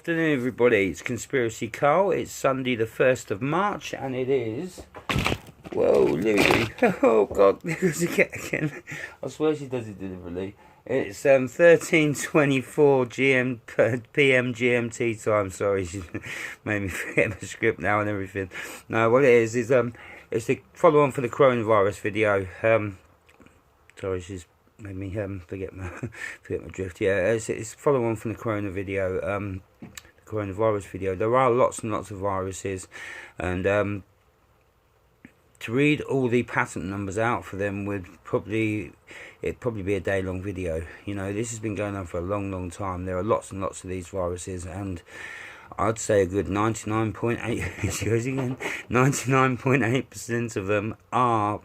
Afternoon, everybody. It's Conspiracy Carl. It's Sunday, the 1st of March, and it is. Whoa, Louie. Oh, God. There's again. I swear she does it deliberately. It's 13:24 PM GMT time. Sorry, she's made me forget my script now and everything. No, what it is it's the follow on for the coronavirus video. Sorry, she's made me forget my drift. Yeah, it's follow on from the the coronavirus video. There are lots and lots of viruses, and to read all the patent numbers out for them it'd probably be a day-long video. You know, this has been going on for a long time. There are lots and lots of these viruses, and I'd say a good 99.8% of them are.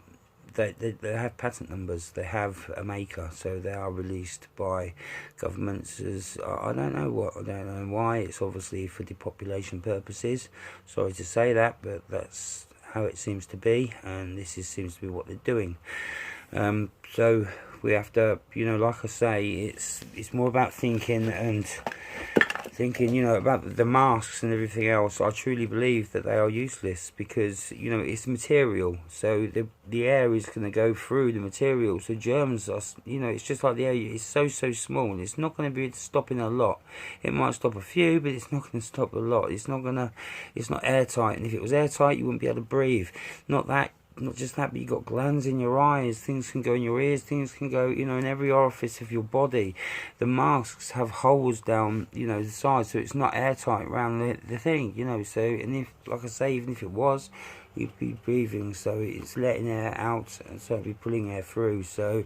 They have patent numbers. They have a maker, so they are released by governments as I don't know why. It's obviously for depopulation purposes. Sorry to say that, but that's how it seems to be, and seems to be what they're doing. So we have to, like I say, it's more about thinking, about the masks and everything else. I truly believe that they are useless because, it's material. So the air is going to go through the material. So germs are, it's just like the air. It's so small. It's not going to be stopping a lot. It might stop a few, but it's not going to stop a lot. It's not airtight. And if it was airtight, you wouldn't be able to breathe. Not just that, but you've got glands in your eyes, things can go in your ears, things can go, in every orifice of your body. The masks have holes down, the side, so it's not airtight around the thing, so, and if, like I say, even if it was, you'd be breathing, so it's letting air out, and so it'd be pulling air through, so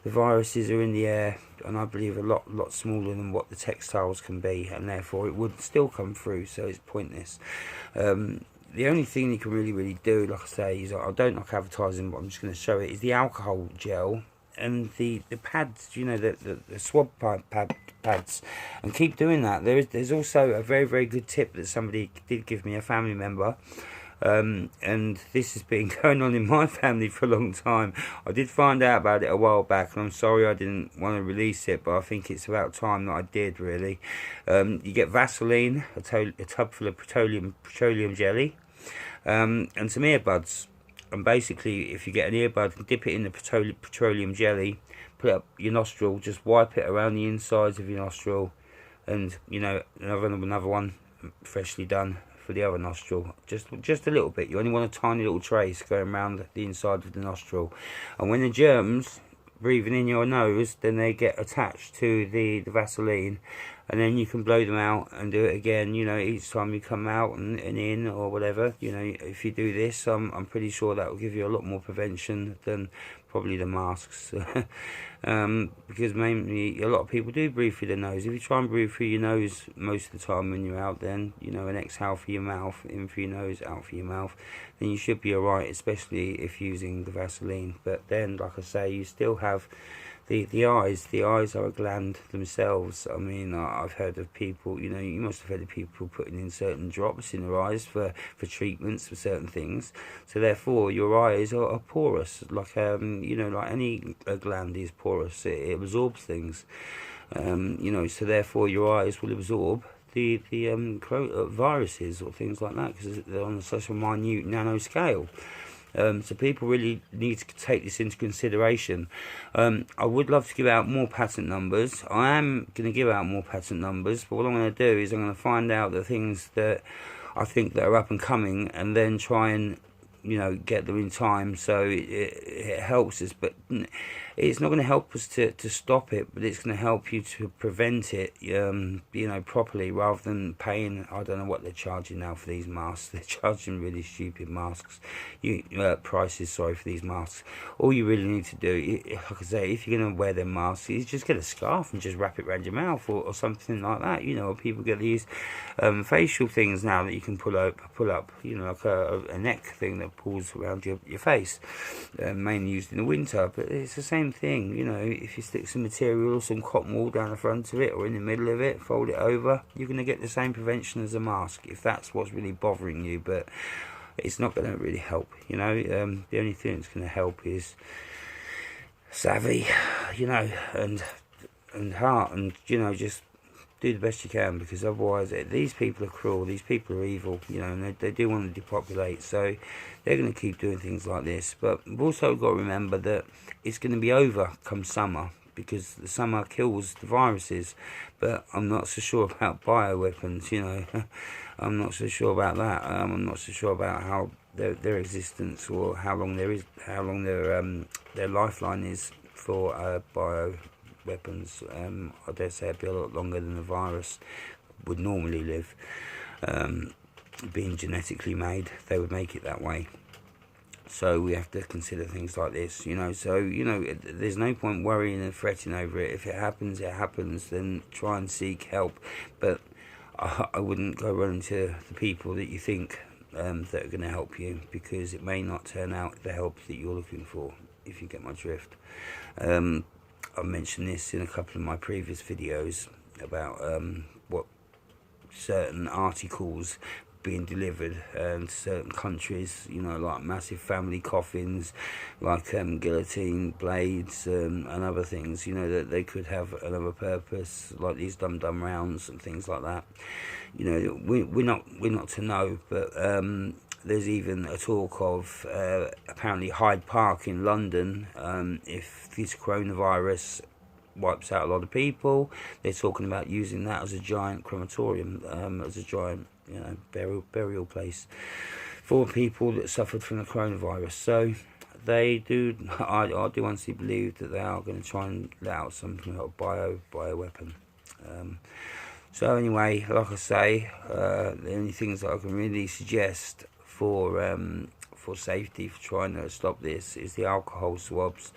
the viruses are in the air, and I believe a lot smaller than what the textiles can be, and therefore it would still come through, so it's pointless. The only thing you can really do, like I say, is I don't like advertising, but I'm just going to show it, is the alcohol gel and the pads, the swab pads, and keep doing that. There's also a very good tip that somebody did give me, a family member, and this has been going on in my family for a long time. I did find out about it a while back, and I'm sorry I didn't want to release it, but I think it's about time that I did, really. You get Vaseline, a tub full of petroleum jelly, and some earbuds. And basically, if you get an earbud, dip it in the petroleum jelly, put it up your nostril, just wipe it around the insides of your nostril, and another one freshly done for the other nostril, just a little bit. You only want a tiny little trace going around the inside of the nostril, and when the germs breathing in your nose, then they get attached to the Vaseline, and then you can blow them out and do it again, each time you come out and in or whatever. If you do this, I'm pretty sure that will give you a lot more prevention than probably the masks. Because mainly a lot of people do breathe through their nose. If you try and breathe through your nose most of the time when you're out, then and exhale through your mouth, in through your nose, out through your mouth, then you should be alright, especially if using the Vaseline. But then, like I say, you still have the eyes. The eyes are a gland themselves. I mean, I've heard of people, you must have heard of people putting in certain drops in their eyes for treatments for certain things. So therefore, your eyes are porous, like like any gland is porous. It absorbs things. So therefore, your eyes will absorb the viruses or things like that, because they're on such a minute nano scale. So people really need to take this into consideration. I would love to give out more patent numbers. I am going to give out more patent numbers, but what I'm going to do is I'm going to find out the things that I think that are up and coming, and then try and get them in time, so it helps us. But it's not going to help us to stop it, but it's going to help you to prevent it, properly, rather than paying, I don't know what they're charging now for these masks. They're charging really stupid prices for these masks. All you really need to do, like I say, if you're going to wear them masks, is just get a scarf and just wrap it around your mouth, or something like that. Or people get these facial things now that you can pull up, like a neck thing that pulls around your face, mainly used in the winter. But it's the same thing, if you stick some material or some cotton wool down the front of it or in the middle of it, fold it over, you're going to get the same prevention as a mask, if that's what's really bothering you. But it's not going to really help. The only thing that's going to help is savvy, and heart, and just do the best you can, because otherwise these people are cruel, these people are evil, you know, and they do want to depopulate, so they're going to keep doing things like this. But we've also got to remember that it's going to be over come summer, because the summer kills the viruses. But I'm not so sure about bioweapons, you know. I'm not so sure about that. I'm not so sure about how their existence, or how long their lifeline is for bioweapons. I dare say it'd be a lot longer than the virus would normally live. Being genetically made, they would make it that way. So we have to consider things like this, you know. So, you know, there's no point worrying and fretting over it. If it happens, it happens. Then try and seek help. But I wouldn't go running to the people that you think that are going to help you, because it may not turn out the help that you're looking for, if you get my drift. I mentioned this in a couple of my previous videos about what certain articles being delivered to certain countries, you know, like massive family coffins, like guillotine blades, and other things, you know, that they could have another purpose, like these dum-dum rounds and things like that. You know, we're not to know, but there's even a talk of apparently Hyde Park in London, if this coronavirus wipes out a lot of people, they're talking about using that as a giant crematorium, as a giant, you know, burial place for people that suffered from the coronavirus. So they do, I do honestly believe that they are going to try and let out something like a bioweapon. So anyway, like I say, the only things that I can really suggest for safety, for trying to stop this, is the alcohol swabs,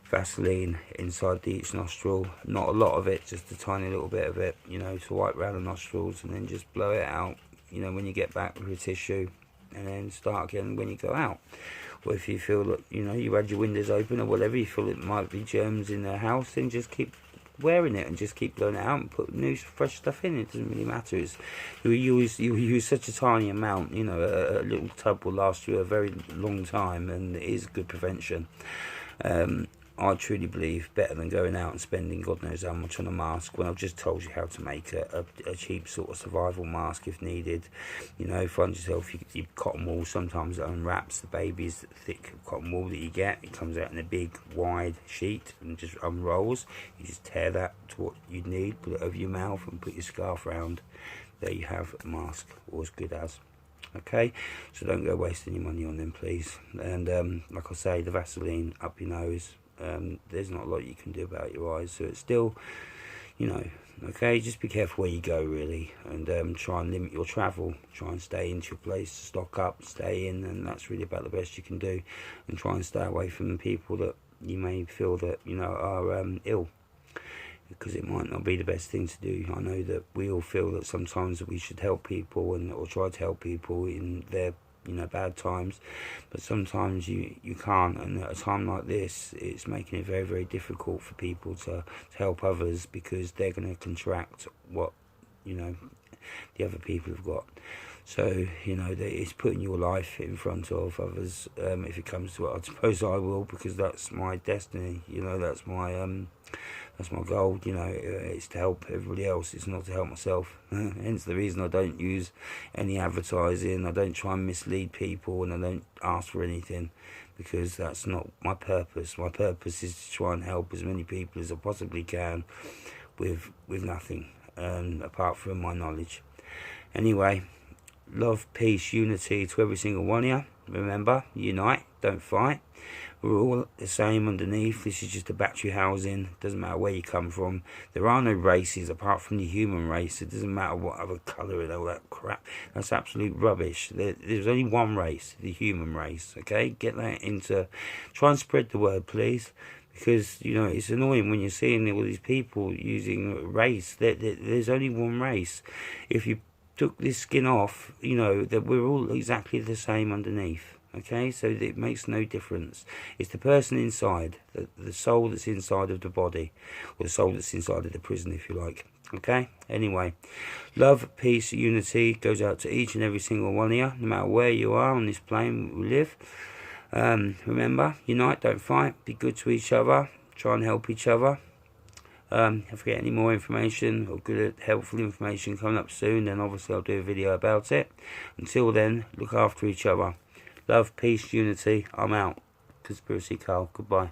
Vaseline inside each nostril, not a lot of it, just a tiny little bit of it, you know, to wipe around the nostrils, and then just blow it out, you know, when you get back with a tissue, and then start again when you go out. Or if you feel that, you know, you had your windows open or whatever, you feel it might be germs in the house, then just keep wearing it and just keep blowing it out and put new fresh stuff in. It doesn't really matter. You use such a tiny amount, you know, a little tub will last you a very long time, and it is good prevention. I truly believe better than going out and spending God knows how much on a mask, when I've just told you how to make a cheap sort of survival mask if needed. You know, find yourself your cotton wool. Sometimes it unwraps. The baby's thick cotton wool that you get, it comes out in a big wide sheet and just unrolls. You just tear that to what you need, put it over your mouth and put your scarf around. There you have a mask, or as good as. Okay, so don't go wasting your money on them, please. And like I say, the Vaseline up your nose. There's not a lot you can do about your eyes, so it's still, you know, okay, just be careful where you go, really, and try and limit your travel, try and stay into your place, stock up, stay in, and that's really about the best you can do. And try and stay away from the people that you may feel that, you know, are ill, because it might not be the best thing to do. I know that we all feel that sometimes we should help people, or try to help people in their, you know, bad times, but sometimes you can't, and at a time like this, it's making it very, very difficult for people to help others, because they're going to contract what, you know, the other people have got. So, you know, it's putting your life in front of others. If it comes to it, I suppose I will, because that's my destiny, you know, that's my goal, you know. It's to help everybody else, it's not to help myself. Hence the reason I don't use any advertising, I don't try and mislead people, and I don't ask for anything, because that's not my purpose. My purpose is to try and help as many people as I possibly can with nothing, apart from my knowledge. Anyway, love, peace, unity to every single one of you. Remember, unite, don't fight. We're all the same underneath. This is just a battery housing. Doesn't matter where you come from. There are no races apart from the human race. It doesn't matter what other colour and all that crap. That's absolute rubbish. There's only one race, the human race. Okay, get that into. Try and spread the word, please. Because, you know, it's annoying when you're seeing all these people using race. There's only one race. If you took this skin off, you know, that we're all exactly the same underneath. Okay, so it makes no difference. It's the person inside, the soul that's inside of the body, or the soul that's inside of the prison, if you like. Okay, anyway, love, peace, unity goes out to each and every single one of you, no matter where you are on this plane we live. Remember, unite, don't fight, be good to each other, try and help each other. If I get any more information or good, helpful information coming up soon, then obviously I'll do a video about it. Until then, look after each other. Love, peace, unity. I'm out. Conspiracy Carl. Goodbye.